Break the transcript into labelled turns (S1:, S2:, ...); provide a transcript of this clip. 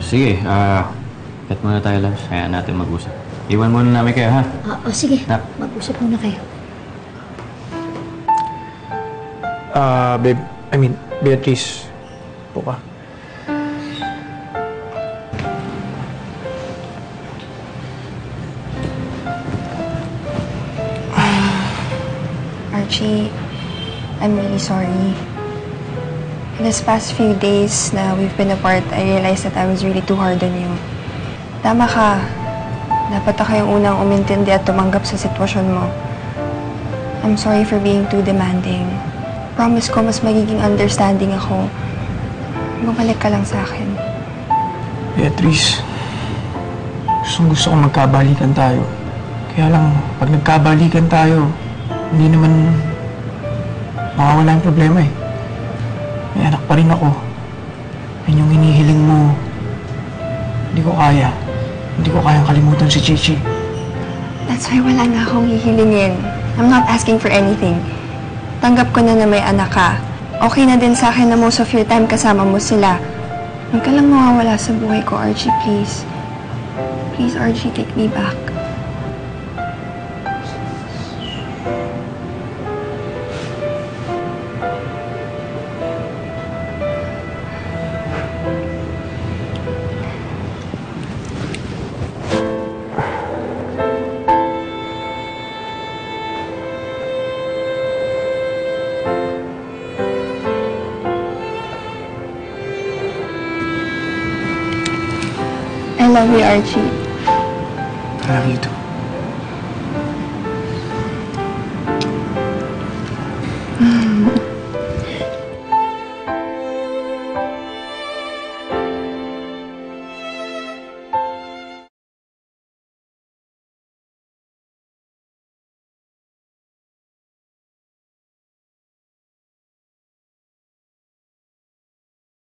S1: Sige, cut muna tayo lunch. Hayaan natin mag-usap. Iwan muna namin kayo, ha?
S2: Sige.
S1: Nak.
S2: Mag-usap muna kayo.
S3: Babe, Beatrice. Po ka.
S4: Archie, I'm really sorry. In this past few days na we've been apart, I realized that I was really too hard on you. Tama ka. Dapat ako yung unang umintindi at tumanggap sa sitwasyon mo. I'm sorry for being too demanding. Promise ko mas magiging understanding ako. Bumalik ka lang sa akin.
S3: Beatrice, gusto ko magkabalikan tayo. Kaya lang, pag nagkabalikan tayo, hindi naman mawawala yung problema eh. May anak pa rin ako. Yan yung hinihiling mo. Hindi ko kaya. Hindi ko kayang kalimutan si Chichi.
S4: That's why wala na akong hihilingin. I'm not asking for anything. Tanggap ko na may anak ka. Okay na din sa akin na most of your time kasama mo sila. Huwag ka lang mawawala sa buhay ko, Archie, please. Please, Archie, take me back. I love you, Archie.
S3: I love you too.